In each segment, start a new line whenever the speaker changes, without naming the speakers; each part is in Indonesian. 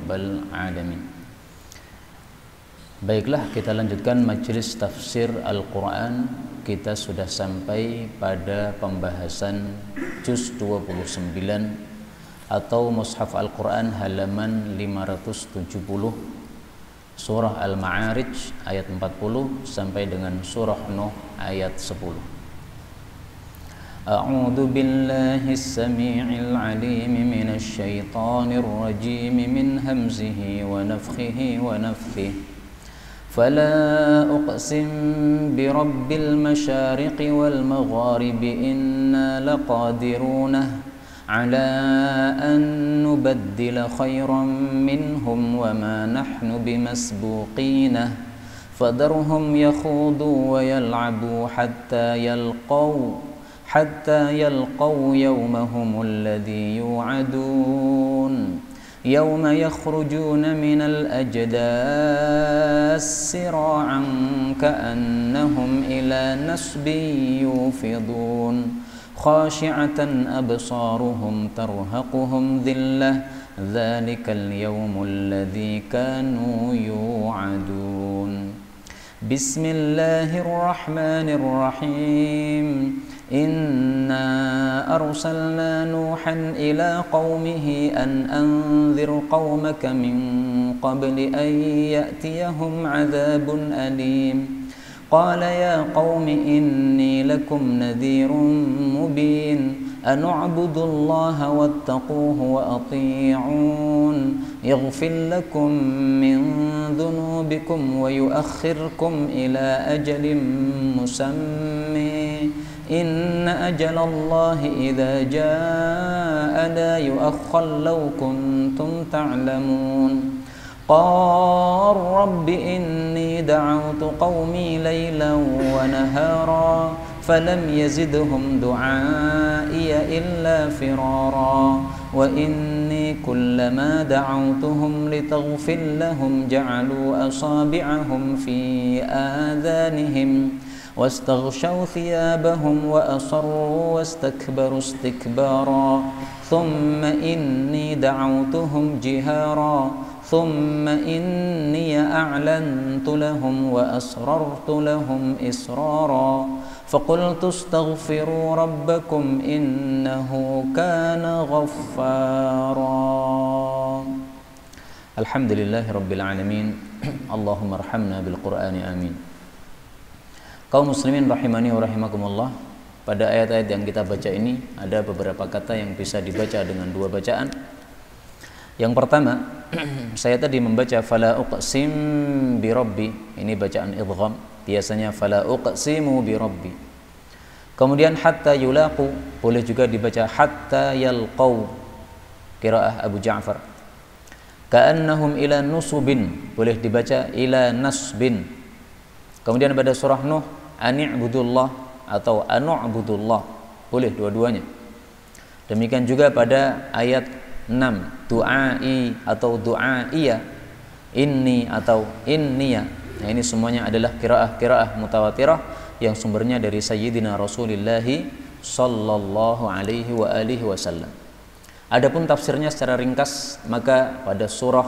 rabbal alamin. Baiklah, kita lanjutkan majelis tafsir Al-Quran. Kita sudah sampai pada pembahasan juz 29 atau Mushaf Al-Quran halaman 570, surah Al-Ma'arij ayat 40 sampai dengan surah Nuh ayat 10. A'udzu billahis samii'il 'aliim minasy syaithaanir rajiim min hamzihi wa nafthihi wa nafthihi. Fala uqsim bi rabbil masyariqi wal magharibi inna laqadiruna ala an nubaddila khairan minhum wa ma nahnu bimasbuqina fadarhum yakhudu wa yal'abu hatta yalqaw yawmahum alladhi yu'adun yawma yakhrujuna minal ajdas sira'an ka'annahum ila nasbin yufidun khashi'atan absaruhum tarhaquhum dhillah dhalikal yawmul ladzi kanu yu'adun. Bismillahirrahmanirrahim. Inna arsalna Nuhan ila qaumihi an anzir qaumaka min qabli an ya'tiyahum 'adzabun alim. Qala ya qaumi inni lakum nadhirun mubin an a'budullaha wattaquhu wa ati'un yaghfir lakum min dhunubikum wa yu'akhkhirkum ila ajalin musammi inna ajalallahi idza jaa'a la yu'akhkhar law kuntum ta'lamun. قال رب إني دعوت قومي ليلا ونهارا فلم يزدهم دعائي إلا فرارا وإني كلما دعوتهم لتغفر لهم جعلوا أصابعهم في آذانهم واستغشوا ثيابهم وأصروا واستكبروا استكبارا ثم إني دعوتهم جهارا ثم إني أعلنت لهم وأسررت لهم إسرارا فقلت استغفروا ربكم إنه كان غفارا. الحمد لله رب العالمين. اللهم ارحمنا بالقرآن آمين. Kaum muslimin rahimani wa rahimakumullah, pada ayat-ayat yang kita baca ini ada beberapa kata yang bisa dibaca dengan dua bacaan. Yang pertama, saya tadi membaca fala uqsim bi rabbi, ini bacaan idgham, biasanya fala uqsimu bi rabbi. Kemudian hatta yulaqu, boleh juga dibaca hatta yalqau, qiraah Abu Ja'far. Ka'annahum ila nusubin, boleh dibaca ila nasbin. Kemudian pada surah Nuh ani'budullah atau anu'budullah, boleh dua-duanya. Demikian juga pada ayat 6 du'ai atau du'aiya, inni atau inniya. Nah, ini semuanya adalah qiraah mutawatirah yang sumbernya dari Sayyidina Rasulullah sallallahu alaihi wa alihi wasallam. Adapun tafsirnya secara ringkas, maka pada surah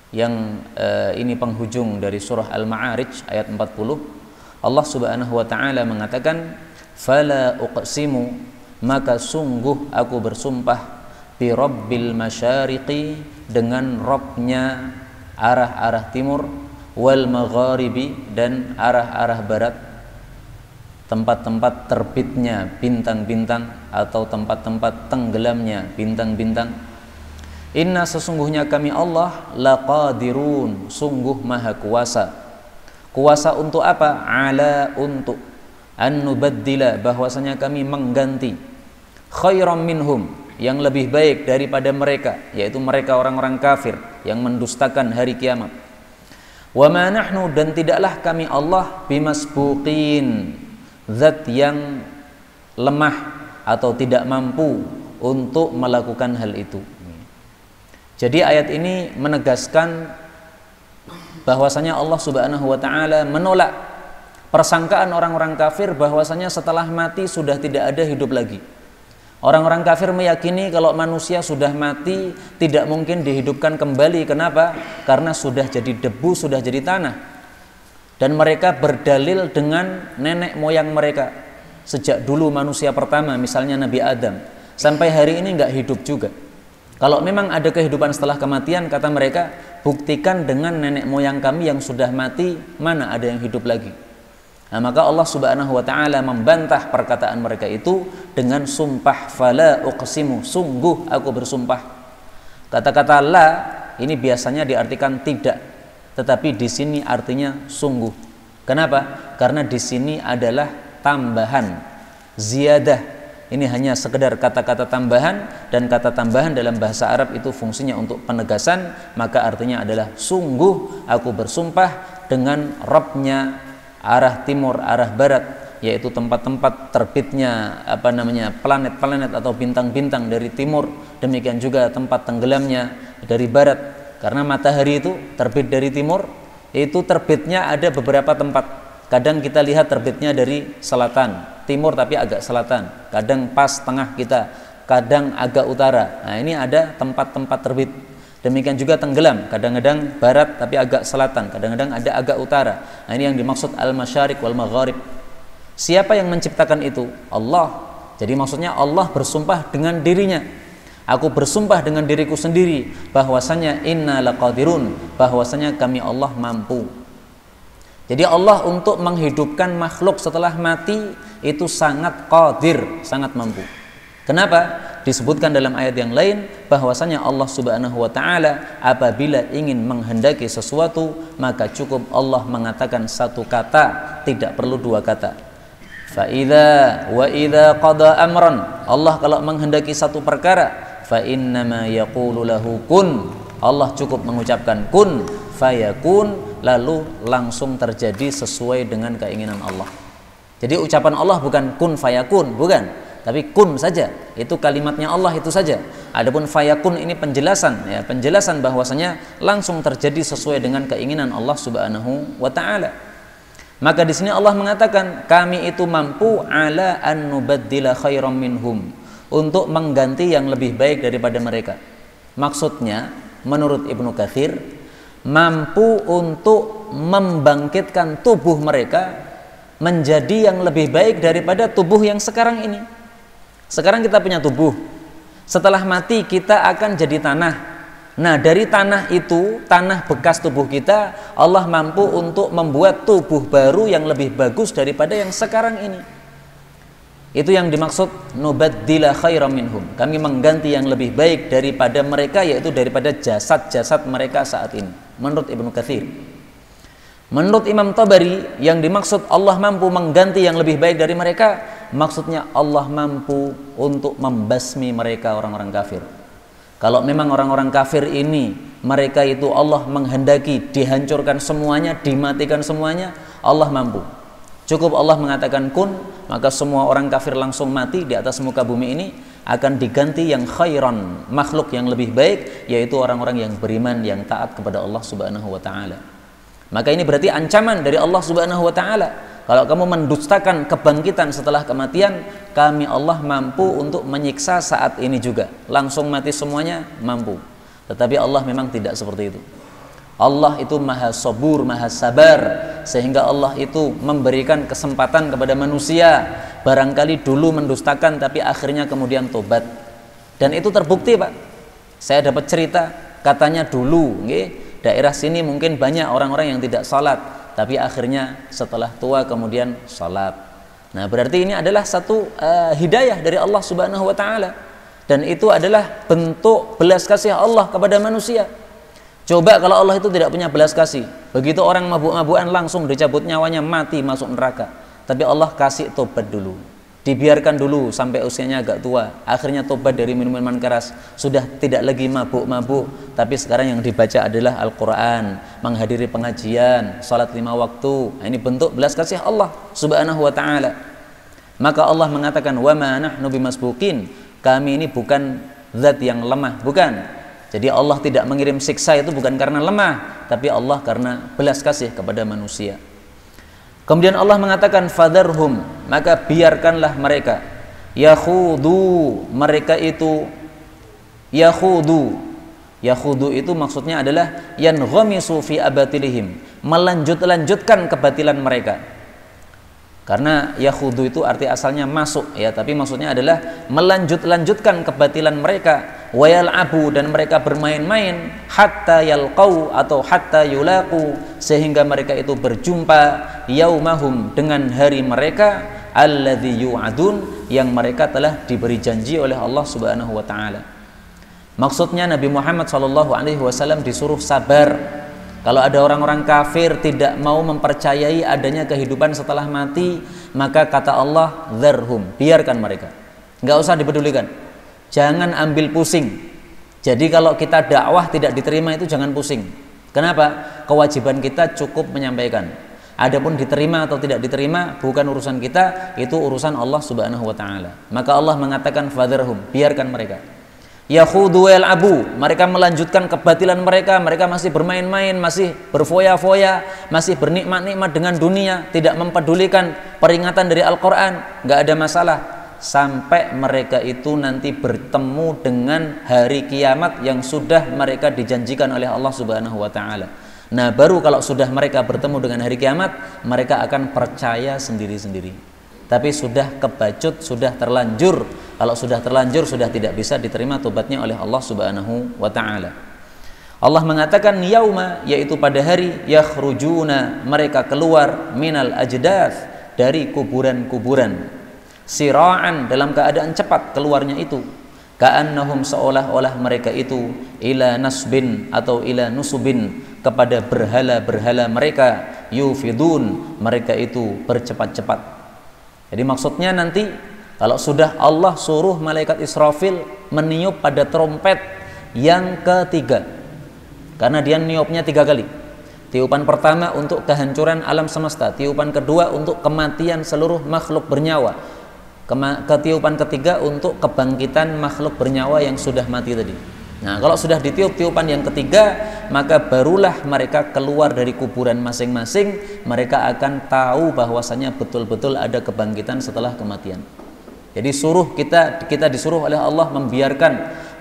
yang ini penghujung dari surah Al-Ma'arij ayat 40, Allah Subhanahu wa taala mengatakan fala uqsimu, maka sungguh aku bersumpah bi rabbil masyariqi, dengan Rabbnya arah-arah timur, wal magharibi, dan arah-arah barat, tempat-tempat terbitnya bintang-bintang atau tempat-tempat tenggelamnya bintang-bintang. Inna, sesungguhnya kami Allah, laqadirun, sungguh maha kuasa. Kuasa untuk apa? Ala, untuk an nubaddila, bahwasanya kami mengganti khairam minhum, yang lebih baik daripada mereka, yaitu mereka orang-orang kafir yang mendustakan hari kiamat. Wa ma nahnu, dan tidaklah kami Allah bimasbuqin, zat yang lemah atau tidak mampu untuk melakukan hal itu. Jadi ayat ini menegaskan bahwasanya Allah Subhanahu wa taala menolak persangkaan orang-orang kafir bahwasanya setelah mati sudah tidak ada hidup lagi. Orang-orang kafir meyakini kalau manusia sudah mati tidak mungkin dihidupkan kembali. Kenapa? Karena sudah jadi debu, sudah jadi tanah. Dan mereka berdalil dengan nenek moyang mereka. Sejak dulu manusia pertama, misalnya Nabi Adam, sampai hari ini nggak hidup juga. Kalau memang ada kehidupan setelah kematian, kata mereka, buktikan dengan nenek moyang kami yang sudah mati, mana ada yang hidup lagi. Nah, maka Allah Subhanahu wa taala membantah perkataan mereka itu dengan sumpah, fala uqsimu, sungguh aku bersumpah. Kata-kata la ini biasanya diartikan tidak, tetapi di sini artinya sungguh. Kenapa? Karena di sini adalah tambahan, ziyadah. Ini hanya sekedar kata-kata tambahan, dan kata tambahan dalam bahasa Arab itu fungsinya untuk penegasan, maka artinya adalah sungguh aku bersumpah dengan Rabbnya arah timur, arah barat, yaitu tempat-tempat terbitnya planet-planet atau bintang-bintang dari timur, demikian juga tempat tenggelamnya dari barat. Karena matahari itu terbit dari timur, itu terbitnya ada beberapa tempat. Kadang kita lihat terbitnya dari selatan, timur tapi agak selatan, kadang pas tengah kita, kadang agak utara. Nah, ini ada tempat-tempat terbit. Demikian juga tenggelam, kadang-kadang barat tapi agak selatan, kadang-kadang ada agak utara. Nah, ini yang dimaksud al-masyariq wal magharib. Siapa yang menciptakan itu? Allah. Jadi maksudnya Allah bersumpah dengan dirinya. Aku bersumpah dengan diriku sendiri bahwasanya inna laqadirun, bahwasanya kami Allah mampu. Jadi Allah untuk menghidupkan makhluk setelah mati itu sangat qadir, sangat mampu. Kenapa? Disebutkan dalam ayat yang lain bahwasanya Allah Subhanahu wa taala apabila ingin menghendaki sesuatu, maka cukup Allah mengatakan satu kata, tidak perlu dua kata. Fa idza wa idza qada amran, Allah kalau menghendaki satu perkara, fa innama yaqulu lahu kun, Allah cukup mengucapkan kun fayakun, lalu langsung terjadi sesuai dengan keinginan Allah. Jadi ucapan Allah bukan kun fayakun, bukan, tapi kun saja, itu kalimatnya Allah itu saja. Adapun fayakun ini penjelasan, ya, penjelasan bahwasanya langsung terjadi sesuai dengan keinginan Allah Subhanahu wa taala. Maka di sini Allah mengatakan kami itu mampu ala an nubaddila khairam minhum, untuk mengganti yang lebih baik daripada mereka. Maksudnya menurut Ibnu Katsir, mampu untuk membangkitkan tubuh mereka menjadi yang lebih baik daripada tubuh yang sekarang ini. Sekarang kita punya tubuh, setelah mati kita akan jadi tanah. Nah, dari tanah itu, tanah bekas tubuh kita, Allah mampu untuk membuat tubuh baru yang lebih bagus daripada yang sekarang ini. Itu yang dimaksud nubaddila khairam minhum, kami mengganti yang lebih baik daripada mereka, yaitu daripada jasad-jasad mereka saat ini, menurut Ibnu Katsir. Menurut Imam Tabari, yang dimaksud Allah mampu mengganti yang lebih baik dari mereka, maksudnya Allah mampu untuk membasmi mereka orang-orang kafir. Kalau memang orang-orang kafir ini, mereka itu Allah menghendaki dihancurkan semuanya, dimatikan semuanya, Allah mampu. Cukup Allah mengatakan kun, maka semua orang kafir langsung mati di atas muka bumi ini, akan diganti yang khairan, makhluk yang lebih baik, yaitu orang-orang yang beriman, yang taat kepada Allah Subhanahu wa taala. Maka ini berarti ancaman dari Allah Subhanahu wa taala. Kalau kamu mendustakan kebangkitan setelah kematian, kami Allah mampu untuk menyiksa saat ini juga. Langsung mati semuanya, mampu. Tetapi Allah memang tidak seperti itu. Allah itu maha sabur, maha sabar, sehingga Allah itu memberikan kesempatan kepada manusia. Barangkali dulu mendustakan, tapi akhirnya kemudian tobat. Dan itu terbukti, Pak. Saya dapat cerita, katanya dulu, daerah sini mungkin banyak orang-orang yang tidak salat, tapi akhirnya setelah tua kemudian salat. Nah, berarti ini adalah satu hidayah dari Allah Subhanahu wa taala, dan itu adalah bentuk belas kasih Allah kepada manusia. Coba kalau Allah itu tidak punya belas kasih, begitu orang mabuk-mabukan langsung dicabut nyawanya, mati, masuk neraka. Tapi Allah kasih tobat dulu, dibiarkan dulu sampai usianya agak tua, akhirnya tobat dari minuman keras, sudah tidak lagi mabuk-mabuk, tapi sekarang yang dibaca adalah Al-Quran, menghadiri pengajian, salat 5 waktu. Nah, ini bentuk belas kasih Allah Subhanahu wa ta'ala. Maka Allah mengatakan wa ma nahnu bimasbuqin, kami ini bukan zat yang lemah, bukan. Jadi Allah tidak mengirim siksa itu bukan karena lemah, tapi Allah karena belas kasih kepada manusia. Kemudian Allah mengatakan fadarhum, maka biarkanlah mereka. Yakhudu, mereka itu yakhudu. Yakhudu itu maksudnya adalah yanghamisu fi abatilihim, melanjutkan kebatilan mereka. Karena yakhudu itu arti asalnya masuk ya, tapi maksudnya adalah melanjutkan kebatilan mereka. Wa yal'abu, dan mereka bermain-main, hatta yalqau atau hatta yulaqu, sehingga mereka itu berjumpa yaumahum, dengan hari mereka, alladzi yu'adun, yang mereka telah diberi janji oleh Allah Subhanahu wa taala. Maksudnya Nabi Muhammad SAW disuruh sabar. Kalau ada orang-orang kafir tidak mau mempercayai adanya kehidupan setelah mati, maka kata Allah, dzarhum, biarkan mereka, nggak usah dipedulikan, jangan ambil pusing. Jadi kalau kita dakwah tidak diterima itu jangan pusing. Kenapa? Kewajiban kita cukup menyampaikan. Adapun diterima atau tidak diterima bukan urusan kita, itu urusan Allah Subhanahu wa taala. Maka Allah mengatakan fadzarhum, biarkan mereka. Yakhudu wal abu, mereka melanjutkan kebatilan mereka, mereka masih bermain-main, masih berfoya-foya, masih bernikmat-nikmat dengan dunia, tidak mempedulikan peringatan dari Al-Qur'an, nggak ada masalah, sampai mereka itu nanti bertemu dengan hari kiamat yang sudah mereka dijanjikan oleh Allah Subhanahu wa taala. Nah, baru kalau sudah mereka bertemu dengan hari kiamat, mereka akan percaya sendiri-sendiri. Tapi sudah kebacut, sudah terlanjur. Kalau sudah terlanjur, sudah tidak bisa diterima tobatnya oleh Allah Subhanahu wa ta'ala. Allah mengatakan yauma, yaitu pada hari, yakhrujuna, mereka keluar, minal ajdath, dari kuburan-kuburan, sira'an, dalam keadaan cepat keluarnya itu, ka'annahum, seolah-olah mereka itu, ila nasbin atau ila nusubin, kepada berhala-berhala mereka, yufidun, mereka itu bercepat-cepat. Jadi maksudnya nanti kalau sudah Allah suruh malaikat Israfil meniup pada trompet yang ketiga, karena dia niupnya 3 kali. Tiupan pertama untuk kehancuran alam semesta, tiupan kedua untuk kematian seluruh makhluk bernyawa, ketiupan ketiga untuk kebangkitan makhluk bernyawa yang sudah mati tadi. Nah, kalau sudah ditiup tiupan yang ketiga, maka barulah mereka keluar dari kuburan masing-masing. Mereka akan tahu bahwasanya betul-betul ada kebangkitan setelah kematian. Jadi kita disuruh oleh Allah membiarkan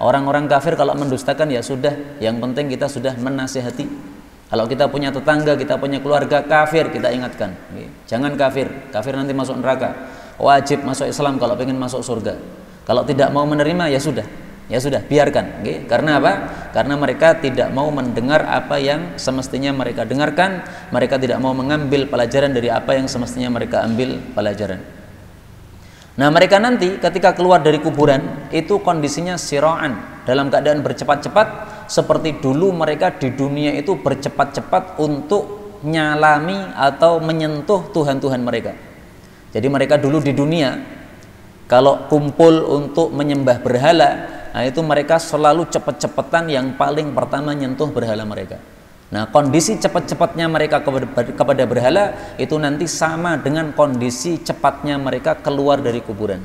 orang-orang kafir. Kalau mendustakan ya sudah, yang penting kita sudah menasihati. Kalau kita punya tetangga, kita punya keluarga kafir, kita ingatkan, jangan kafir nanti masuk neraka. Wajib masuk Islam kalau pengen masuk surga. Kalau tidak mau menerima ya sudah biarkan. Karena apa? Karena mereka tidak mau mendengar apa yang semestinya mereka dengarkan, mereka tidak mau mengambil pelajaran dari apa yang semestinya mereka ambil pelajaran. Nah, mereka nanti ketika keluar dari kuburan itu kondisinya sira'an, dalam keadaan bercepat-cepat, seperti dulu mereka di dunia itu bercepat-cepat untuk nyalami atau menyentuh Tuhan-Tuhan mereka. Jadi mereka dulu di dunia kalau kumpul untuk menyembah berhala, nah itu mereka selalu cepat-cepatan yang paling pertama nyentuh berhala mereka. Nah, kondisi cepat-cepatnya mereka kepada berhala itu nanti sama dengan kondisi cepatnya mereka keluar dari kuburan.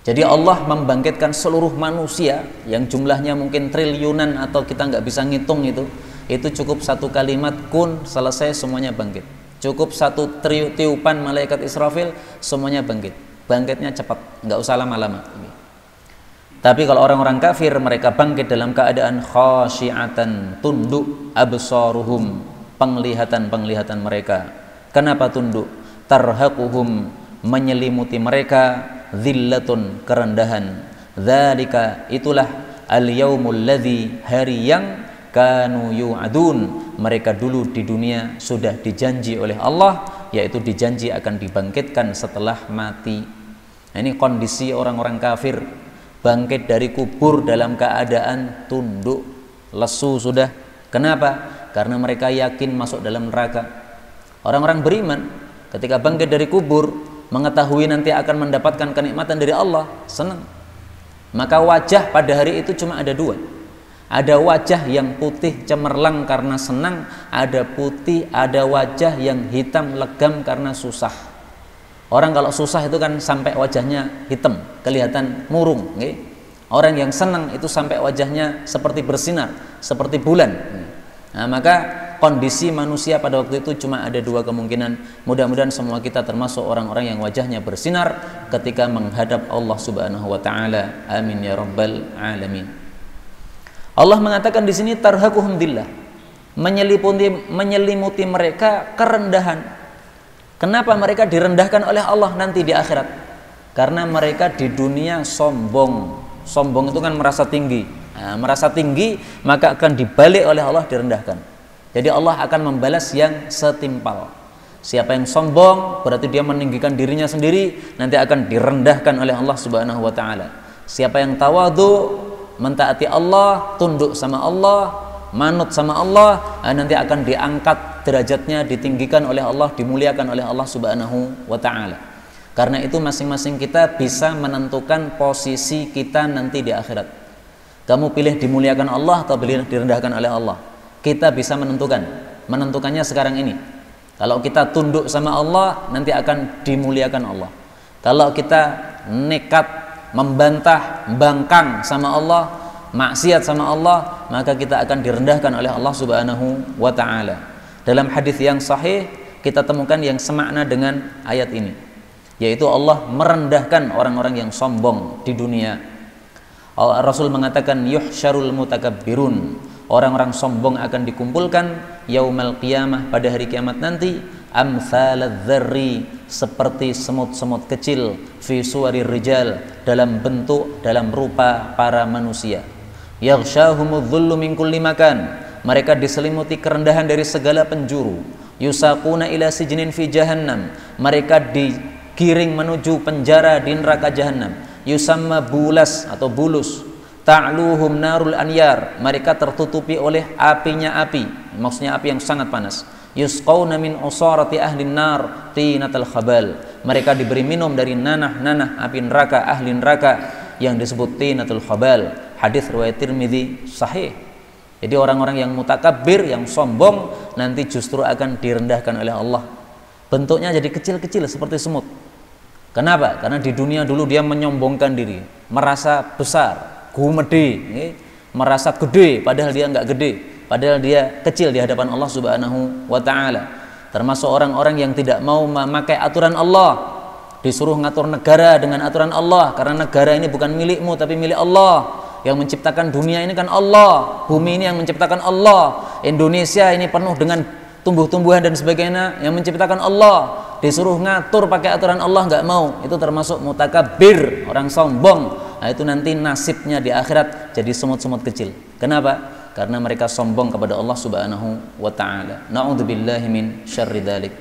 Jadi Allah membangkitkan seluruh manusia yang jumlahnya mungkin triliunan atau kita nggak bisa ngitung itu cukup satu kalimat kun, selesai semuanya bangkit. Cukup satu tiupan malaikat Israfil semuanya bangkit. Bangkitnya cepat, nggak usah lama-lama. Tapi kalau orang-orang kafir, mereka bangkit dalam keadaan khasyi'atan, tunduk, absaruhum, penglihatan mereka. Kenapa tunduk? Tarhaquhum, menyelimuti mereka, dhillatun, kerendahan. Dzalika, itulah al-yaumul ladzi, hari yang kanu yu'adun, mereka dulu di dunia sudah dijanji oleh Allah, yaitu dijanji akan dibangkitkan setelah mati. Nah, ini kondisi orang-orang kafir, bangkit dari kubur dalam keadaan tunduk, lesu sudah. Kenapa? Karena mereka yakin masuk dalam neraka. Orang-orang beriman ketika bangkit dari kubur, mengetahui nanti akan mendapatkan kenikmatan dari Allah, senang. Maka wajah pada hari itu cuma ada 2. Ada wajah yang putih cemerlang karena senang, ada wajah yang hitam legam karena susah. Orang kalau susah itu kan sampai wajahnya hitam, kelihatan murung. Orang yang senang itu sampai wajahnya seperti bersinar, seperti bulan. Nah, maka kondisi manusia pada waktu itu cuma ada dua kemungkinan. Mudah-mudahan semua kita termasuk orang-orang yang wajahnya bersinar ketika menghadap Allah Subhanahu wa taala. Amin ya rabbal alamin. Allah mengatakan di sini tarhaquhum dhillah, menyelimuti mereka kerendahan. Kenapa mereka direndahkan oleh Allah nanti di akhirat? Karena mereka di dunia sombong. Sombong itu kan merasa tinggi. Nah, merasa tinggi maka akan dibalik oleh Allah, direndahkan. Jadi Allah akan membalas yang setimpal. Siapa yang sombong berarti dia meninggikan dirinya sendiri, nanti akan direndahkan oleh Allah Subhanahu wa taala. Siapa yang tawadhu, mentaati Allah, tunduk sama Allah, manut sama Allah, nanti akan diangkat derajatnya, ditinggikan oleh Allah, dimuliakan oleh Allah Subhanahu wa taala. Karena itu masing-masing kita bisa menentukan posisi kita nanti di akhirat. Kamu pilih dimuliakan Allah atau pilih direndahkan oleh Allah? Kita bisa menentukan. Menentukannya sekarang ini. Kalau kita tunduk sama Allah, nanti akan dimuliakan Allah. Kalau kita nekat membantah, bangkang sama Allah, maksiat sama Allah, maka kita akan direndahkan oleh Allah Subhanahu wa taala. Dalam hadis yang sahih kita temukan yang semakna dengan ayat ini, yaitu Allah merendahkan orang-orang yang sombong di dunia. Rasul mengatakan yuhsyarul mutakabbirun, orang-orang sombong akan dikumpulkan yaumal qiyamah, pada hari kiamat nanti, amsaladzz dzarri, seperti semut-semut kecil, fi suwarir rijal, dalam bentuk, dalam rupa para manusia. Yaghsyahumudz dhullu min kulli makan, mereka diselimuti kerendahan dari segala penjuru. Yusaquna ila sijnin fi jahannam, mereka digiring menuju penjara di neraka jahanam. Yusamma bulas atau bulus. Ta'luhum narul anyar, mereka tertutupi oleh apinya api, maksudnya api yang sangat panas. Yusqawna min usarati ahli nar tinatal khabal, mereka diberi minum dari nanah-nanah api neraka ahli neraka yang disebut tinatul khabal. Hadis riwayat Tirmidzi sahih. Jadi orang-orang yang mutakabbir, yang sombong, nanti justru akan direndahkan oleh Allah. Bentuknya jadi kecil-kecil seperti semut. Kenapa? Karena di dunia dulu dia menyombongkan diri, merasa besar, gumede, merasa gede, padahal dia nggak gede, padahal dia kecil di hadapan Allah Subhanahu wa taala. Termasuk orang-orang yang tidak mau memakai aturan Allah, disuruh ngatur negara dengan aturan Allah, karena negara ini bukan milikmu tapi milik Allah. Yang menciptakan dunia ini kan Allah, bumi ini yang menciptakan Allah, Indonesia ini penuh dengan tumbuh-tumbuhan dan sebagainya yang menciptakan Allah. Disuruh ngatur pakai aturan Allah, nggak mau. Itu termasuk mutakabbir, orang sombong. Nah, itu nanti nasibnya di akhirat jadi semut-semut kecil. Kenapa? Karena mereka sombong kepada Allah Subhanahu wa taala. Na'udzubillahi min syarri dzalik.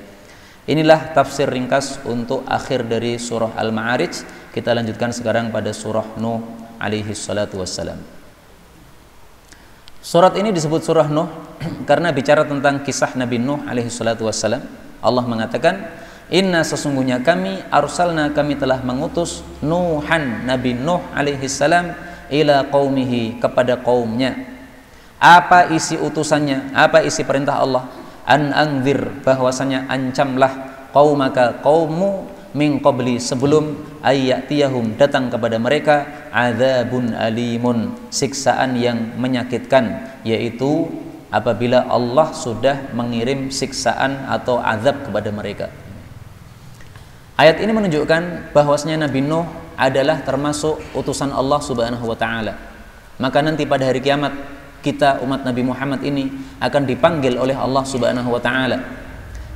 Inilah tafsir ringkas untuk akhir dari surah Al-Ma'arij. Kita lanjutkan sekarang pada surah Nuh alaihi salatu wassalam. Surat ini disebut surah Nuh karena bicara tentang kisah Nabi Nuh alaihi salatu wassalam. Allah mengatakan, inna sesungguhnya kami arsalna, kami telah mengutus Nuhan, Nabi Nuh alaihi salam, ila qaumihi, kepada kaumnya. Apa isi utusannya? Apa isi perintah Allah? An anzir, bahwasanya ancamlah, qaumaka, qaummu, min qabli, sebelum ayyatiyahum, datang kepada mereka, adzabun alimun, siksaan yang menyakitkan, yaitu apabila Allah sudah mengirim siksaan atau azab kepada mereka. Ayat ini menunjukkan bahwasanya Nabi Nuh adalah termasuk utusan Allah Subhanahu wa taala. Maka nanti pada hari kiamat kita umat Nabi Muhammad ini akan dipanggil oleh Allah Subhanahu wa taala.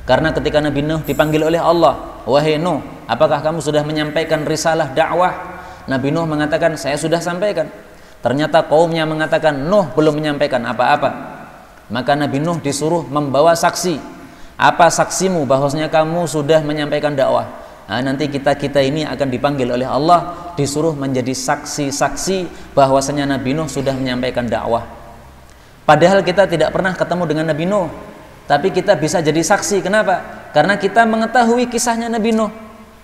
Karena ketika Nabi Nuh dipanggil oleh Allah, wahai Nuh, apakah kamu sudah menyampaikan risalah dakwah? Nabi Nuh mengatakan, saya sudah sampaikan. Ternyata kaumnya mengatakan, Nuh belum menyampaikan apa-apa. Maka Nabi Nuh disuruh membawa saksi. Apa saksimu bahwasanya kamu sudah menyampaikan dakwah? Nah, nanti kita ini akan dipanggil oleh Allah, disuruh menjadi saksi-saksi bahwasanya Nabi Nuh sudah menyampaikan dakwah. Padahal kita tidak pernah ketemu dengan Nabi Nuh, tapi kita bisa jadi saksi. Kenapa? Karena kita mengetahui kisahnya Nabi Nuh.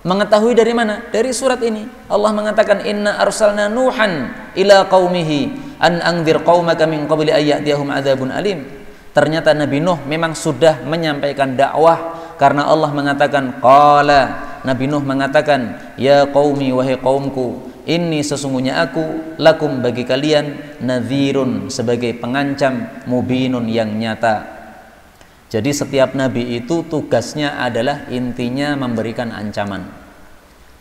Mengetahui dari mana? Dari surat ini. Allah mengatakan, inna arsalna Nuhan ila qaumihi an anzir qaumaka min qabli ayyatiyahum adzabun alim. Ternyata Nabi Nuh memang sudah menyampaikan dakwah, karena Allah mengatakan, qala, Nabi Nuh mengatakan, ya qaumi, wahai kaumku, inni, sesungguhnya aku, lakum, bagi kalian, nadhirun, sebagai pengancam, mubinun, yang nyata. Jadi setiap nabi itu tugasnya adalah intinya memberikan ancaman.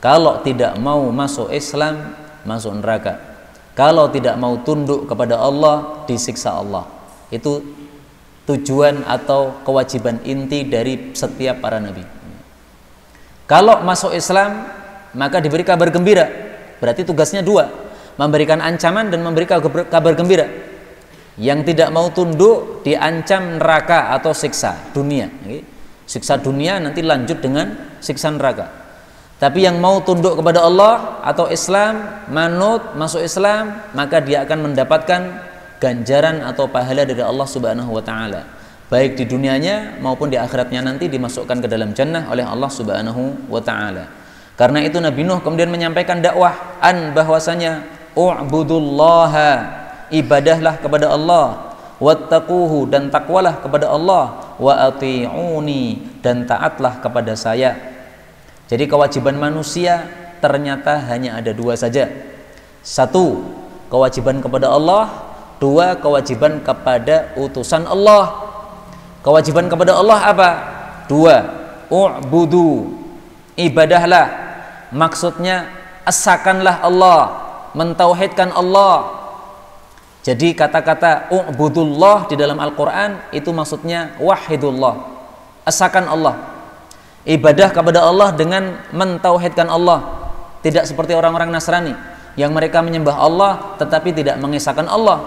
Kalau tidak mau masuk Islam, masuk neraka. Kalau tidak mau tunduk kepada Allah, disiksa Allah. Itu tujuan atau kewajiban inti dari setiap para nabi. Kalau masuk Islam, maka diberi kabar gembira. Berarti tugasnya dua, memberikan ancaman dan memberi kabar gembira. Yang tidak mau tunduk diancam neraka atau siksa dunia. Siksa dunia nanti lanjut dengan siksa neraka. Tapi yang mau tunduk kepada Allah atau Islam, manut, masuk Islam, maka dia akan mendapatkan ganjaran atau pahala dari Allah Subhanahu wa taala. Baik di dunianya maupun di akhiratnya nanti dimasukkan ke dalam jannah oleh Allah Subhanahu wa taala. Karena itu Nabi Nuh kemudian menyampaikan dakwah bahwasanya u'budullaha, ibadahlah kepada Allah, wattaquhu, dan takwalah kepada Allah, wa ati'uni, dan taatlah kepada saya. Jadi kewajiban manusia ternyata hanya ada dua saja. Satu, kewajiban kepada Allah. Dua, kewajiban kepada utusan Allah. Kewajiban kepada Allah apa? Dua, u'budu, ibadahlah. Maksudnya esakanlah Allah, mentauhidkan Allah. Jadi kata-kata u'budullah di dalam Al-Quran itu maksudnya wahidullah, esakan Allah. Ibadah kepada Allah dengan mentauhidkan Allah. Tidak seperti orang-orang Nasrani yang mereka menyembah Allah tetapi tidak mengesahkan Allah.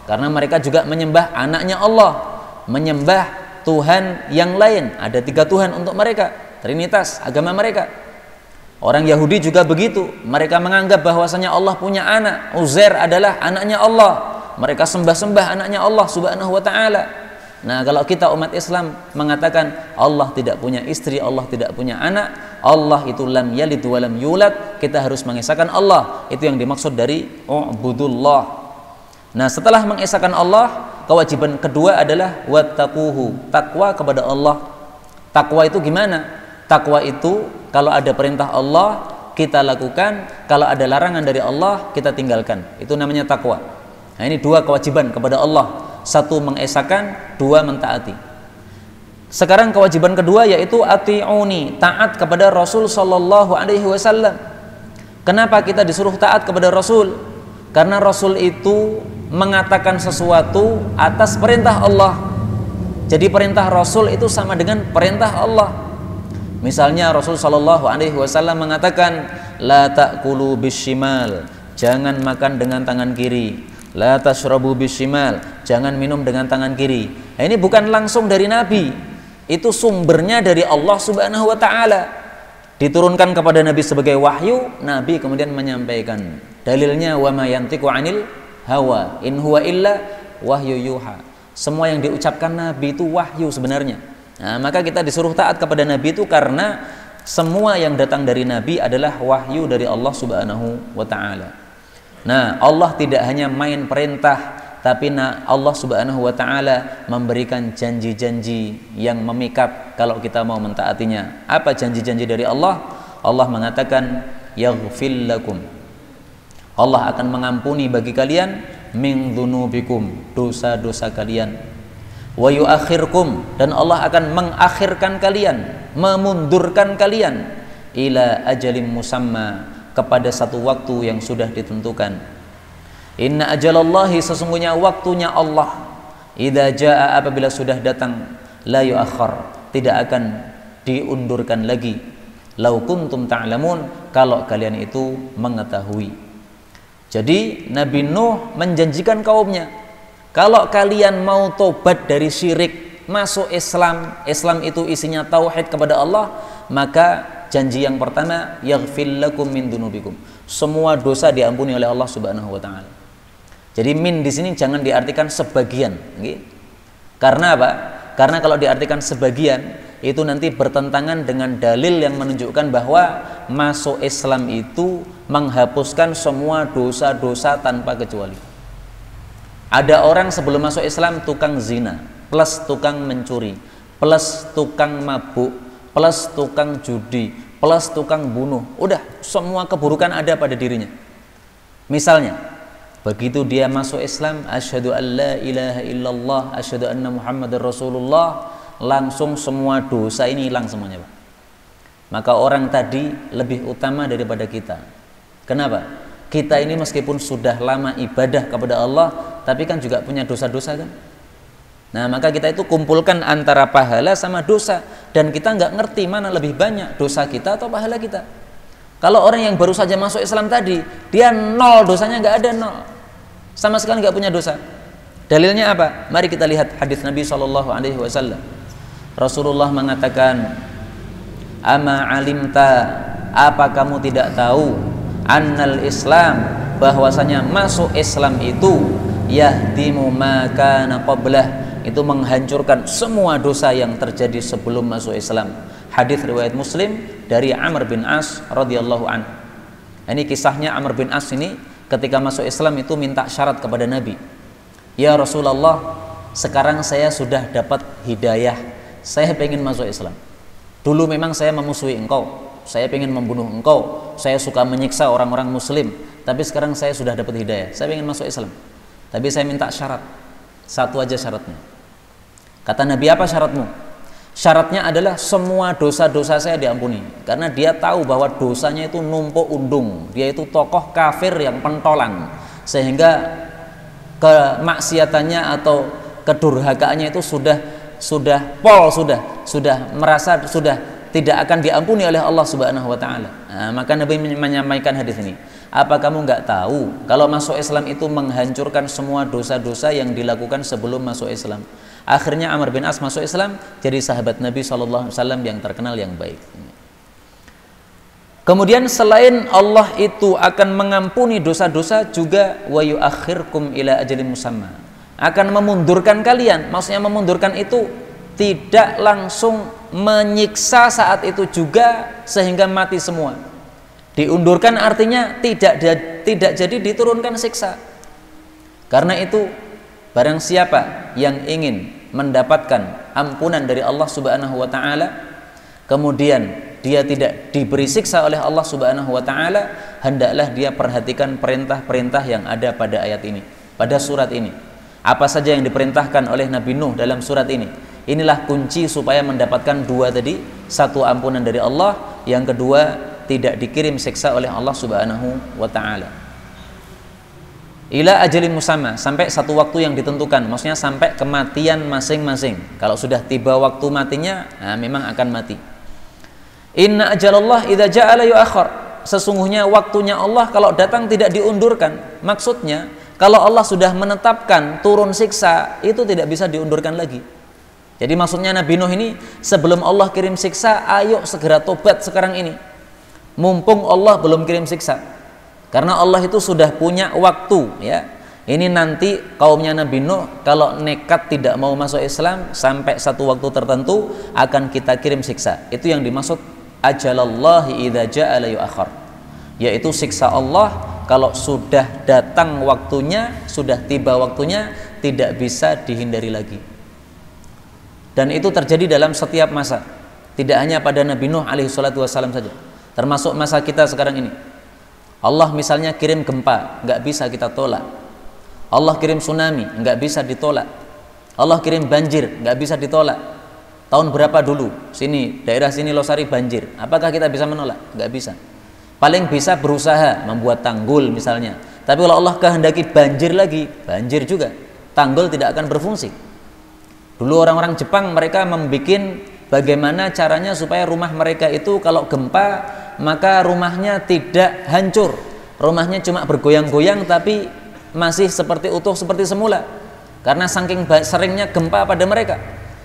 Karena mereka juga menyembah anaknya Allah, menyembah Tuhan yang lain. Ada 3 Tuhan untuk mereka, Trinitas, agama mereka. Orang Yahudi juga begitu. Mereka menganggap bahwasanya Allah punya anak, Uzair adalah anaknya Allah. Mereka sembah-sembah anaknya Allah Subhanahu wa ta'ala. Nah, kalau kita umat Islam mengatakan Allah tidak punya istri, Allah tidak punya anak, Allah itu lam yalid wa lam yulad, kita harus mengesahkan Allah. Itu yang dimaksud dari u'budullah. Nah, setelah mengesahkan Allah, kewajiban kedua adalah wattaquhu, takwa kepada Allah. Takwa itu gimana? Takwa itu kalau ada perintah Allah kita lakukan, kalau ada larangan dari Allah kita tinggalkan. Itu namanya takwa. Nah, ini 2 kewajiban kepada Allah. 1 mengesahkan, 2 mentaati. Sekarang kewajiban kedua yaitu ati'uni, taat kepada Rasul sallallahu alaihi wasallam. Kenapa kita disuruh taat kepada Rasul? Karena Rasul itu mengatakan sesuatu atas perintah Allah. Jadi perintah Rasul itu sama dengan perintah Allah. Misalnya Rasul sallallahu alaihi wasallam mengatakan la ta'kulu bishimal, jangan makan dengan tangan kiri. La tashrabu bishimal, jangan minum dengan tangan kiri. Nah, ini bukan langsung dari Nabi. Itu sumbernya dari Allah Subhanahu wa taala. Diturunkan kepada Nabi sebagai wahyu, Nabi kemudian menyampaikan. Dalilnya wa ma yantiqu 'anil hawa in huwa illa wahyu yuha. Semua yang diucapkan Nabi itu wahyu sebenarnya. Nah, maka kita disuruh taat kepada Nabi itu karena semua yang datang dari Nabi adalah wahyu dari Allah Subhanahu wa taala. Nah, Allah tidak hanya main perintah, tapi Allah Subhanahu wa taala memberikan janji-janji yang memikat kalau kita mau mentaatinya. Apa janji-janji dari Allah? Allah mengatakan yaghfir lakum, Allah akan mengampuni bagi kalian min dzunubikum, dosa-dosa kalian. Wa yuakhirkum, dan Allah akan mengakhirkan kalian, memundurkan kalian ila ajalim musamma, kepada satu waktu yang sudah ditentukan. Inna ajalallahi, sesungguhnya waktunya Allah, idza jaa, apabila sudah datang, la yuakhir, tidak akan diundurkan lagi. Lau kuntum ta'lamun, kalau kalian itu mengetahui. Jadi Nabi Nuh menjanjikan kaumnya, kalau kalian mau tobat dari syirik, masuk Islam, Islam itu isinya tauhid kepada Allah, maka janji yang pertama yaghfir lakum min dunubikum, semua dosa diampuni oleh Allah Subhanahu wa taala. Jadi min di sini jangan diartikan sebagian, okay? Karena apa? Karena kalau diartikan sebagian itu nanti bertentangan dengan dalil yang menunjukkan bahwa masuk Islam itu menghapuskan semua dosa-dosa tanpa kecuali. Ada orang sebelum masuk Islam tukang zina, plus tukang mencuri, plus tukang mabuk, plus tukang judi, plus tukang bunuh. Udah, semua keburukan ada pada dirinya. Misalnya, begitu dia masuk Islam, asyhadu an la ilaha illallah, asyhadu anna Muhammadar Rasulullah, langsung semua dosa ini hilang semuanya, Pak. Maka orang tadi lebih utama daripada kita. Kenapa? Kita ini meskipun sudah lama ibadah kepada Allah, tapi kan juga punya dosa-dosa kan. Nah, maka kita itu kumpulkan antara pahala sama dosa, dan kita nggak ngerti mana lebih banyak, dosa kita atau pahala kita. Kalau orang yang baru saja masuk Islam tadi, dia nol dosanya, nggak ada, nol sama sekali, nggak punya dosa. Dalilnya apa? Mari kita lihat hadis Nabi SAW. Rasulullah mengatakan, ama alimta, apa kamu tidak tahu, annal Islam, bahwasanya masuk Islam itu yahdimu ma kana qablah, itu menghancurkan semua dosa yang terjadi sebelum masuk Islam. Hadis riwayat Muslim dari Amr bin As radhiyallahu anhu. Ini kisahnya Amr bin As ini ketika masuk Islam itu minta syarat kepada Nabi. Ya Rasulullah, sekarang saya sudah dapat hidayah, saya pengen masuk Islam. Dulu memang saya memusuhi engkau, saya pengen membunuh engkau, saya suka menyiksa orang-orang muslim, tapi sekarang saya sudah dapat hidayah, saya pengen masuk Islam. Tapi saya minta syarat, satu aja syaratnya. Kata Nabi, apa syaratmu? Syaratnya adalah semua dosa-dosa saya diampuni. Karena dia tahu bahwa dosanya itu numpuk undung, dia itu tokoh kafir yang pentolan, sehingga kemaksiatannya atau kedurhakaannya itu sudah merasa sudah tidak akan diampuni oleh Allah Subhanahu wa taala. Nah, maka Nabi menyampaikan hadis ini. Apa kamu nggak tahu kalau masuk Islam itu menghancurkan semua dosa-dosa yang dilakukan sebelum masuk Islam? Akhirnya Amr bin As masuk Islam, jadi sahabat Nabi SAW yang terkenal, yang baik. Kemudian selain Allah itu akan mengampuni dosa-dosa, juga wa yuakhirkum ila ajalin musamma, akan memundurkan kalian. Maksudnya memundurkan itu tidak langsung menyiksa saat itu juga sehingga mati semua. Diundurkan artinya tidak jadi diturunkan siksa. Karena itu barang siapa yang ingin mendapatkan ampunan dari Allah Subhanahu wa taala, kemudian dia tidak diberi siksa oleh Allah Subhanahu wa taala, hendaklah dia perhatikan perintah-perintah yang ada pada ayat ini, pada surat ini. Apa saja yang diperintahkan oleh Nabi Nuh dalam surat ini. Inilah kunci supaya mendapatkan dua tadi, satu ampunan dari Allah, yang kedua tidak dikirim siksa oleh Allah Subhanahu wa taala. Ila ajalin musamma, sampai satu waktu yang ditentukan, maksudnya sampai kematian masing-masing. Kalau sudah tiba waktu matinya, nah memang akan mati. Inna ajalallah idza ja'ala yu'akhkhar, sesungguhnya waktunya Allah kalau datang tidak diundurkan. Maksudnya kalau Allah sudah menetapkan turun siksa, itu tidak bisa diundurkan lagi. Jadi maksudnya Nabi Nuh ini sebelum Allah kirim siksa, ayo segera tobat sekarang ini, mumpung Allah belum kirim siksa. Karena Allah itu sudah punya waktu, ya. Ini nanti kaumnya Nabi Nuh kalau nekat tidak mau masuk Islam, sampai satu waktu tertentu akan kita kirim siksa. Itu yang dimaksud ajalallahi idza ja'ala yu'akhkhar, yaitu siksa Allah kalau sudah datang waktunya, sudah tiba waktunya, tidak bisa dihindari lagi. Dan itu terjadi dalam setiap masa, tidak hanya pada Nabi Nuh alaihi salatu wassalam saja, termasuk masa kita sekarang ini. Allah misalnya kirim gempa, nggak bisa kita tolak. Allah kirim tsunami, nggak bisa ditolak. Allah kirim banjir, nggak bisa ditolak. Tahun berapa dulu sini, daerah sini Losari banjir, apakah kita bisa menolak? Nggak bisa. Paling bisa berusaha membuat tanggul misalnya. Tapi kalau Allah kehendaki banjir lagi, banjir juga, tanggul tidak akan berfungsi. Dulu orang-orang Jepang mereka membuat bagaimana caranya supaya rumah mereka itu kalau gempa maka rumahnya tidak hancur, rumahnya cuma bergoyang-goyang tapi masih seperti utuh seperti semula, karena saking seringnya gempa pada mereka.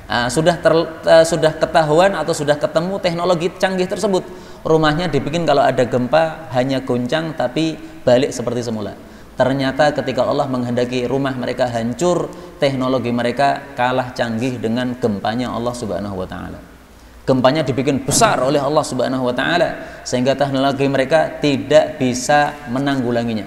Nah, sudah ketahuan atau sudah ketemu teknologi canggih tersebut, rumahnya dibikin kalau ada gempa hanya goncang tapi balik seperti semula. Ternyata ketika Allah menghendaki rumah mereka hancur, teknologi mereka kalah canggih dengan gempanya Allah Subhanahu wa taala. Gempanya dibikin besar oleh Allah Subhanahu wa taala sehingga teknologi mereka tidak bisa menanggulanginya.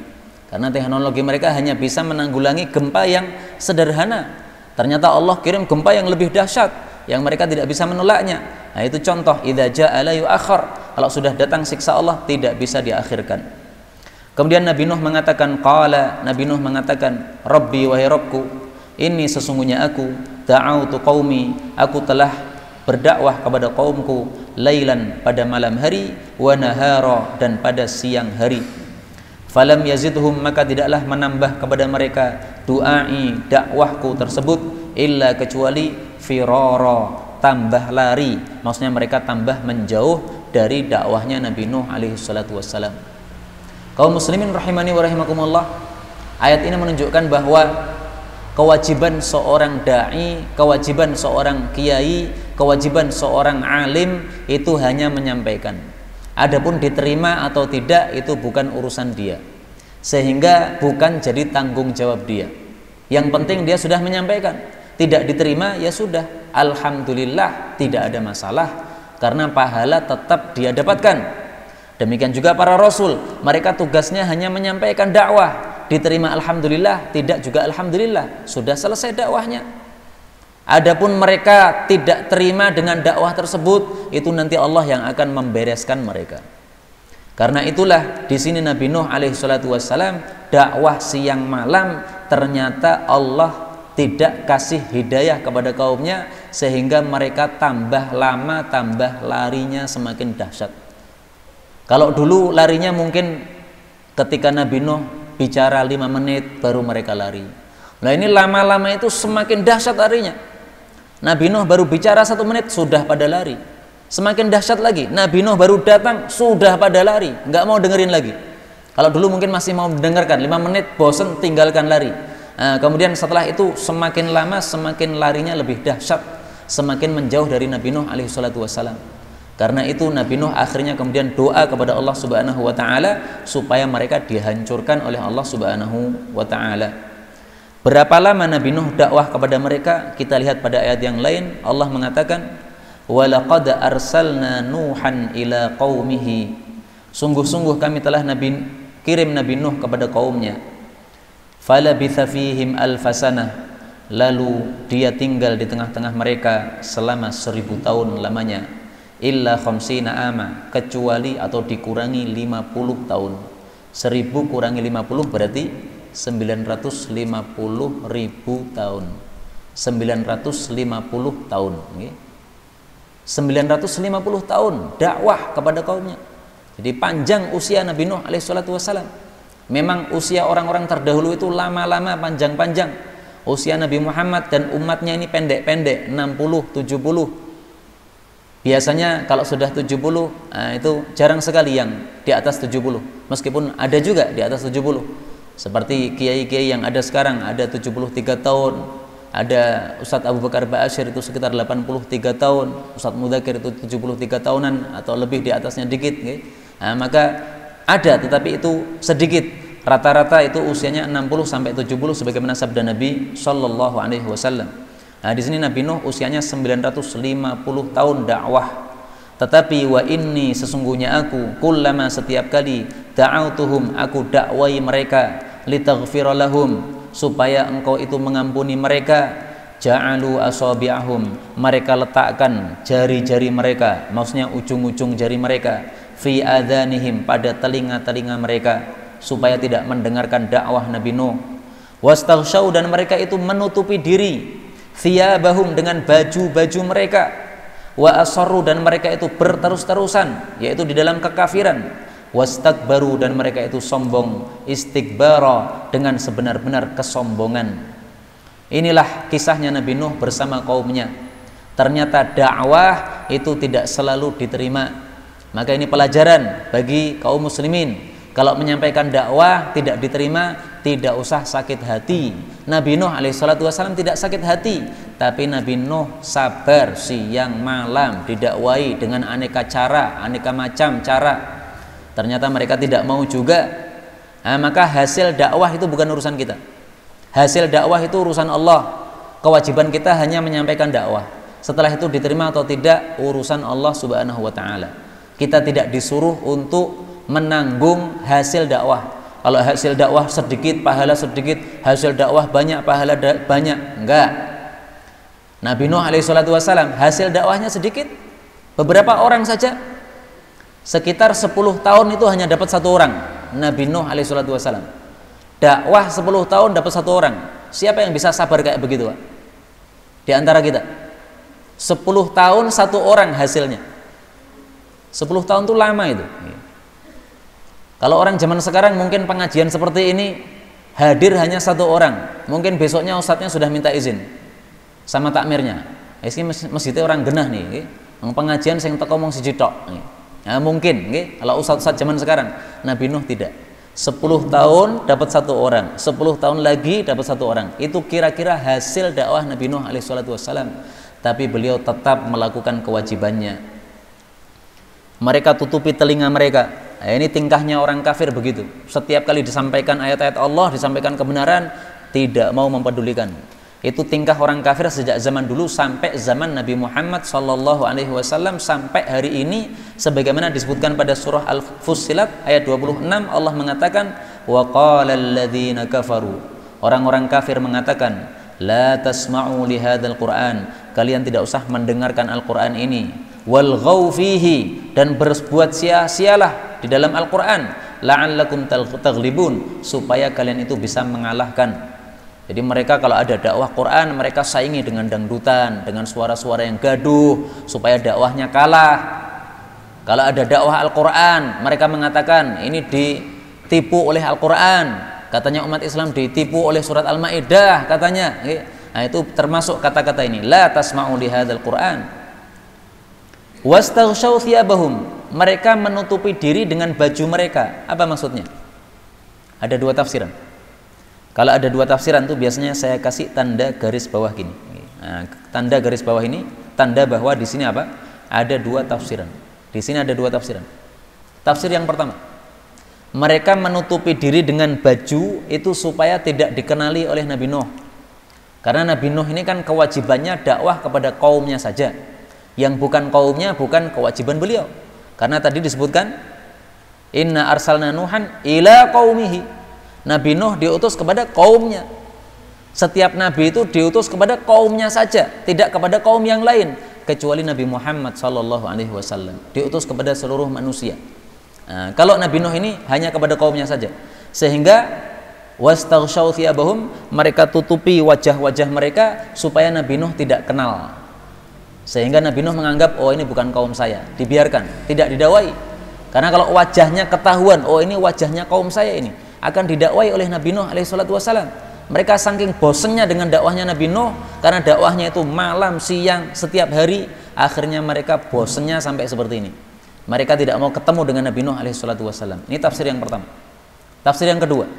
Karena teknologi mereka hanya bisa menanggulangi gempa yang sederhana. Ternyata Allah kirim gempa yang lebih dahsyat yang mereka tidak bisa menolaknya. Nah, itu contoh idza ja'ala yu'akhkhar, kalau sudah datang siksa Allah tidak bisa diakhirkan. Kemudian Nabi Nuh mengatakan, qala, Nabi Nuh mengatakan, Rabbi wahai Rabbku, ini sesungguhnya aku da'autu qaumi, aku telah berdakwah kepada kaumku, lailan, pada malam hari, wa nahara, dan pada siang hari. Falam yazidhum, maka tidaklah menambah kepada mereka du'ai, dakwahku tersebut, illa, kecuali firara, tambah lari. Maksudnya mereka tambah menjauh dari dakwahnya Nabi Nuh alaihi salatu wassalam. Kaum muslimin rahimani wa rahimakumullah, ayat ini menunjukkan bahwa kewajiban seorang dai, kewajiban seorang kiai, kewajiban seorang alim itu hanya menyampaikan. Adapun diterima atau tidak itu bukan urusan dia, sehingga bukan jadi tanggung jawab dia. Yang penting dia sudah menyampaikan. Tidak diterima ya sudah, alhamdulillah, tidak ada masalah, karena pahala tetap dia dapatkan. Demikian juga para rasul, mereka tugasnya hanya menyampaikan dakwah. Diterima alhamdulillah, tidak juga alhamdulillah, sudah selesai dakwahnya. Adapun mereka tidak terima dengan dakwah tersebut, itu nanti Allah yang akan membereskan mereka. Karena itulah di sini Nabi Nuh alaihi salatu wassalam dakwah siang malam, ternyata Allah tidak kasih hidayah kepada kaumnya, sehingga mereka tambah lama, tambah larinya semakin dahsyat. Kalau dulu larinya mungkin ketika Nabi Nuh bicara 5 menit baru mereka lari. Nah ini lama-lama itu semakin dahsyat larinya. Nabi Nuh baru bicara 1 menit sudah pada lari. Semakin dahsyat lagi, Nabi Nuh baru datang sudah pada lari, nggak mau dengerin lagi. Kalau dulu mungkin masih mau mendengarkan, 5 menit bosen tinggalkan lari. Nah, kemudian setelah itu semakin lama semakin larinya lebih dahsyat, semakin menjauh dari Nabi Nuh alaihi salatu wassalam. Karena itu Nabi Nuh akhirnya kemudian doa kepada Allah Subhanahu wa taala supaya mereka dihancurkan oleh Allah Subhanahu wa taala. Berapa lama Nabi Nuh dakwah kepada mereka? Kita lihat pada ayat yang lain, Allah mengatakan, "Wa laqad arsalna Nuhan ila qaumihi." Sungguh-sungguh kami telah kirim Nabi Nuh kepada kaumnya. Falabitha fihim alfasanah. Lalu dia tinggal di tengah-tengah mereka selama 1000 tahun lamanya. Illa khamsina ama, kecuali atau dikurangi 50 tahun. 1000 kurangi 50 berarti 950.000 tahun. 950 tahun. 950 tahun dakwah kepada kaumnya. Jadi panjang usia Nabi Nuh alaihi salatu wassalam. Memang usia orang-orang terdahulu itu lama-lama, panjang-panjang. Usia Nabi Muhammad dan umatnya ini pendek-pendek, 60, 70. Biasanya kalau sudah 70, itu jarang sekali yang di atas 70. Meskipun ada juga di atas 70. Seperti kiai-kiai yang ada sekarang, ada 73 tahun. Ada Ustadz Abu Bakar Ba'asyir itu sekitar 83 tahun. Ustadz Mudakir itu 73 tahunan atau lebih di atasnya dikit. Maka ada, tetapi itu sedikit. Rata-rata itu usianya 60 sampai 70 sebagaimana sabda Nabi sallallahu alaihi wasallam. Nah, di sini Nabi Nuh usianya 950 tahun dakwah. Tetapi wa inni, sesungguhnya aku, kullama, setiap kali, da'autuhum, aku dakwai mereka, litaghfira lahum, supaya engkau itu mengampuni mereka, ja'alu asabi'ahum, mereka letakkan jari-jari mereka, maksudnya ujung-ujung jari mereka, fi adhanihim, pada telinga-telinga mereka, supaya tidak mendengarkan dakwah Nabi Nuh. Wastaghsyaw, dan mereka itu menutupi diri, thiyabahum, dengan baju-baju mereka, wa asarru, dan mereka itu berterus-terusan, yaitu di dalam kekafiran, wastakbaru, dan mereka itu sombong, istikbara, dengan sebenar-benar kesombongan. Inilah kisahnya Nabi Nuh bersama kaumnya. Ternyata dakwah itu tidak selalu diterima. Maka ini pelajaran bagi kaum muslimin. Kalau menyampaikan dakwah tidak diterima, tidak usah sakit hati. Nabi Nuh alaihissalatu wassalam tidak sakit hati, tapi Nabi Nuh sabar siang malam didakwai dengan aneka cara, aneka macam cara. Ternyata mereka tidak mau juga. Maka hasil dakwah itu bukan urusan kita. Hasil dakwah itu urusan Allah. Kewajiban kita hanya menyampaikan dakwah. Setelah itu diterima atau tidak, urusan Allah Subhanahu wa taala. Kita tidak disuruh untuk menanggung hasil dakwah. Kalau hasil dakwah sedikit, pahala sedikit, hasil dakwah banyak, pahala banyak, enggak. Nabi Nuh alaihissalatu wassalam hasil dakwahnya sedikit, beberapa orang saja. Sekitar 10 tahun itu hanya dapat 1 orang. Nabi Nuh alaihissalatu wassalam dakwah 10 tahun dapat 1 orang. Siapa yang bisa sabar kayak begitu, Pak? di antara kita. 10 tahun 1 orang hasilnya. 10 tahun itu lama itu. Kalau orang zaman sekarang mungkin pengajian seperti ini hadir hanya 1 orang, mungkin besoknya ustadznya sudah minta izin sama takmirnya. Ini masjidnya orang genah nih, pengajian sing teko mung siji tok. Nah, mungkin kalau ustadz zaman sekarang. Nabi Nuh tidak. 10 tahun dapat 1 orang, 10 tahun lagi dapat 1 orang. Itu kira-kira hasil dakwah Nabi Nuh alaihissalam. Tapi beliau tetap melakukan kewajibannya. Mereka tutupi telinga mereka. Nah, ini tingkahnya orang kafir begitu. Setiap kali disampaikan ayat-ayat Allah, disampaikan kebenaran, tidak mau mempedulikan. Itu tingkah orang kafir sejak zaman dulu sampai zaman Nabi Muhammad SAW, sampai hari ini, sebagaimana disebutkan pada surah Al-Fussilat ayat 26, Allah mengatakan, wa qala alladhina kafaru, orang-orang kafir mengatakan, la tasma'u li hadzal Qur'an, kalian tidak usah mendengarkan Al-Qur'an ini, wal ghaw fihi, dan berbuat sia-sialah di dalam Al-Qur'an, la'allakum taghlibun, supaya kalian itu bisa mengalahkan. Jadi mereka kalau ada dakwah Quran, mereka saingi dengan dangdutan, dengan suara-suara yang gaduh, supaya dakwahnya kalah. Kalau ada dakwah Al-Quran, mereka mengatakan ini ditipu oleh Al-Quran. Katanya umat Islam ditipu oleh surat Al-Ma'idah, katanya. Nah, itu termasuk kata-kata ini. La tasma'u li hadzal Quran. Wastaghshaw thiyabahum. Mereka menutupi diri dengan baju mereka. Apa maksudnya? Ada 2 tafsiran. Kalau ada 2 tafsiran tuh biasanya saya kasih tanda garis bawah gini. Nah, tanda garis bawah ini tanda bahwa di sini apa? Ada 2 tafsiran. Di sini ada 2 tafsiran. Tafsir yang pertama, mereka menutupi diri dengan baju itu supaya tidak dikenali oleh Nabi Nuh. Karena Nabi Nuh ini kan kewajibannya dakwah kepada kaumnya saja. Yang bukan kaumnya bukan kewajiban beliau. Karena tadi disebutkan inna arsalna Nuhan ila qaumihi. Nabi Nuh diutus kepada kaumnya. Setiap nabi itu diutus kepada kaumnya saja, tidak kepada kaum yang lain, kecuali Nabi Muhammad SAW diutus kepada seluruh manusia. Nah, kalau Nabi Nuh ini hanya kepada kaumnya saja, sehingga wastaghshaw thiyabahum, mereka tutupi wajah-wajah mereka supaya Nabi Nuh tidak kenal. Sehingga Nabi Nuh menganggap, oh ini bukan kaum saya, dibiarkan, tidak didakwai. Karena kalau wajahnya ketahuan, oh ini wajahnya kaum saya ini, akan didakwai oleh Nabi Nuh alaihissalam. Mereka saking bosennya dengan dakwahnya Nabi Nuh, karena dakwahnya itu malam, siang, setiap hari, akhirnya mereka bosennya sampai seperti ini. Mereka tidak mau ketemu dengan Nabi Nuh alaihissalam. Ini tafsir yang pertama. Tafsir yang kedua,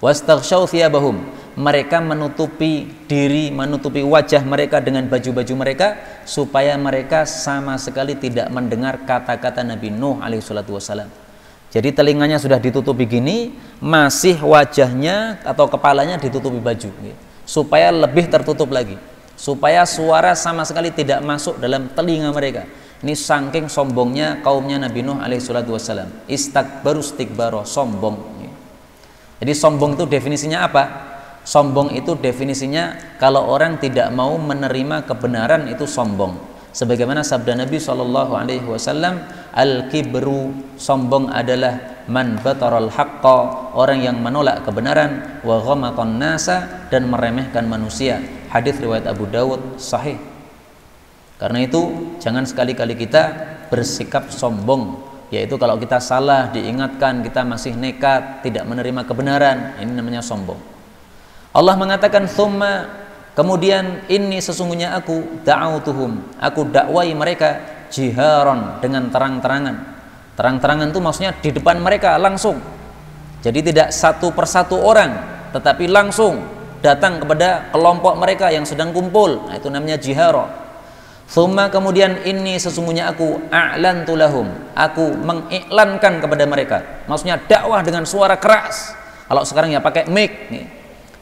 wastaghshaw thiyabahum, mereka menutupi diri, menutupi wajah mereka dengan baju-baju mereka, supaya mereka sama sekali tidak mendengar kata-kata Nabi Nuh alaihissalam. Jadi telinganya sudah ditutupi gini, masih wajahnya atau kepalanya ditutupi baju, supaya lebih tertutup lagi, supaya suara sama sekali tidak masuk dalam telinga mereka. Ini saking sombongnya kaumnya Nabi Nuh alaihissalam. Istakbaru istikbaro, sombong. Jadi sombong itu definisinya apa? Sombong itu definisinya kalau orang tidak mau menerima kebenaran, itu sombong. Sebagaimana sabda Nabi SAW, al-kibru, sombong adalah man bataral haqqa, orang yang menolak kebenaran, wa ghamatan nasa, dan meremehkan manusia. Hadis riwayat Abu Dawud, sahih. Karena itu jangan sekali-kali kita bersikap sombong, yaitu kalau kita salah diingatkan kita masih nekat, tidak menerima kebenaran, ini namanya sombong. Allah mengatakan thumma, kemudian ini sesungguhnya aku da'autuhum, aku dakwai mereka jiharon, dengan terang-terangan. Terang-terangan itu maksudnya di depan mereka langsung. Jadi tidak satu persatu orang, tetapi langsung datang kepada kelompok mereka yang sedang kumpul. Nah, itu namanya jihara. Thumma, kemudian ini sesungguhnya aku a'lantu lahum, aku mengiklankan kepada mereka. Maksudnya dakwah dengan suara keras. Kalau sekarang ya pakai mic nih.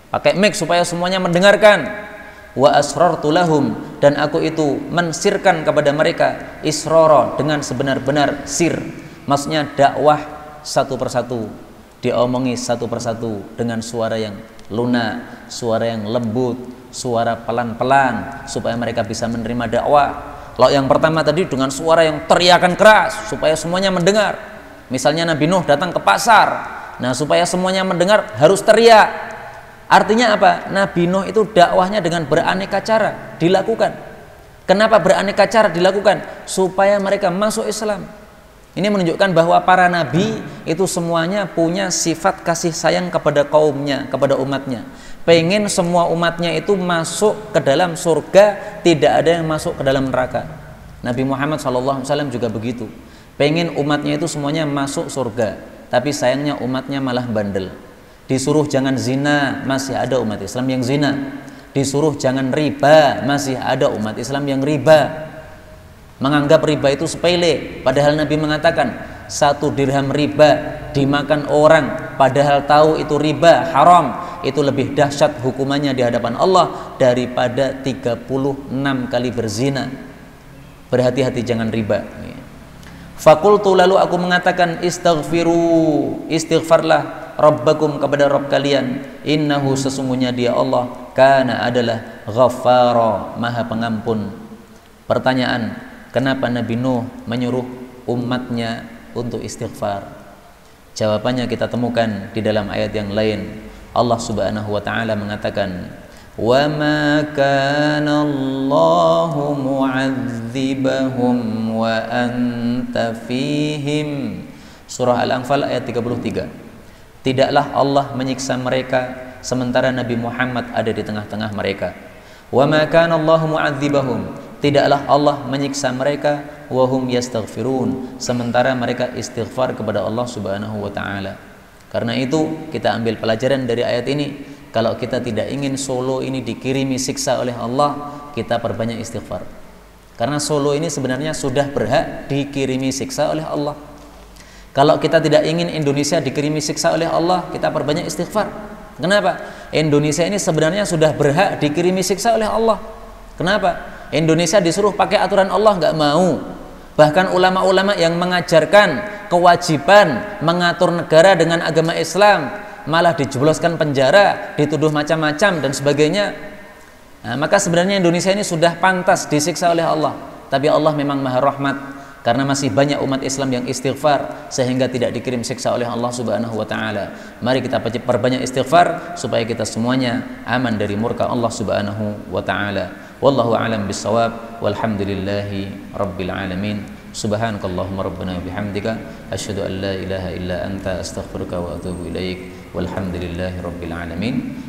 Pakai mic supaya semuanya mendengarkan. Wa asrartu lahum, dan aku itu mensirkan kepada mereka, israra, dengan sebenar-benar sir. Maksudnya dakwah satu persatu, diomongi satu persatu dengan suara yang lunak, suara yang lembut, suara pelan-pelan, supaya mereka bisa menerima dakwah. Kalau yang pertama tadi dengan suara yang teriakan keras supaya semuanya mendengar. Misalnya Nabi Nuh datang ke pasar, nah supaya semuanya mendengar harus teriak. Artinya apa? Nabi Nuh itu dakwahnya dengan beraneka cara dilakukan. Kenapa beraneka cara dilakukan? Supaya mereka masuk Islam. Ini menunjukkan bahwa para nabi itu semuanya punya sifat kasih sayang kepada kaumnya, kepada umatnya. Pengen semua umatnya itu masuk ke dalam surga, tidak ada yang masuk ke dalam neraka. Nabi Muhammad SAW juga begitu. Pengen umatnya itu semuanya masuk surga, tapi sayangnya umatnya malah bandel. Disuruh jangan zina, masih ada umat Islam yang zina. Disuruh jangan riba, masih ada umat Islam yang riba. Menganggap riba itu sepele, padahal Nabi mengatakan 1 dirham riba dimakan orang, padahal tahu itu riba haram, itu lebih dahsyat hukumannya di hadapan Allah daripada 36 kali berzina. Berhati-hati jangan riba. Fakultu, lalu aku mengatakan, istaghfiru, istighfarlah rabbakum, kepada Rabb kalian, innahu, sesungguhnya dia Allah, kana, adalah ghaffara, maha pengampun. Pertanyaan, kenapa Nabi Nuh menyuruh umatnya untuk istighfar? Jawabannya kita temukan di dalam ayat yang lain. Allah Subhanahu wa taala mengatakan, wa ma kana Allahu mu'adzibahum wa anta fihim. Surah Al-Anfal ayat 33. Tidaklah Allah menyiksa mereka sementara Nabi Muhammad ada di tengah-tengah mereka. Wa ma kana Allahu mu'adzibahum, tidaklah Allah menyiksa mereka, wa hum yastaghfirun, sementara mereka istighfar kepada Allah Subhanahu wa taala. Karena itu kita ambil pelajaran dari ayat ini. Kalau kita tidak ingin Solo ini dikirimi siksa oleh Allah, kita perbanyak istighfar. Karena Solo ini sebenarnya sudah berhak dikirimi siksa oleh Allah. Kalau kita tidak ingin Indonesia dikirimi siksa oleh Allah, kita perbanyak istighfar. Kenapa? Indonesia ini sebenarnya sudah berhak dikirimi siksa oleh Allah. Kenapa? Indonesia disuruh pakai aturan Allah, nggak mau. Bahkan ulama-ulama yang mengajarkan kewajiban mengatur negara dengan agama Islam malah dijebloskan penjara, dituduh macam-macam dan sebagainya. Nah, maka sebenarnya Indonesia ini sudah pantas disiksa oleh Allah. Tapi Allah memang maha rahmat, karena masih banyak umat Islam yang istighfar sehingga tidak dikirim siksa oleh Allah Subhanahu wa taala. Mari kita perbanyak istighfar supaya kita semuanya aman dari murka Allah Subhanahu wa taala. Wallahu a'lam bissawab, walhamdulillahi rabbil alamin. Subhanakallahumma rabbana bihamdika asyhadu an la ilaha illa anta astaghfiruka wa atubu ilaik. Walhamdulillahi rabbil alamin.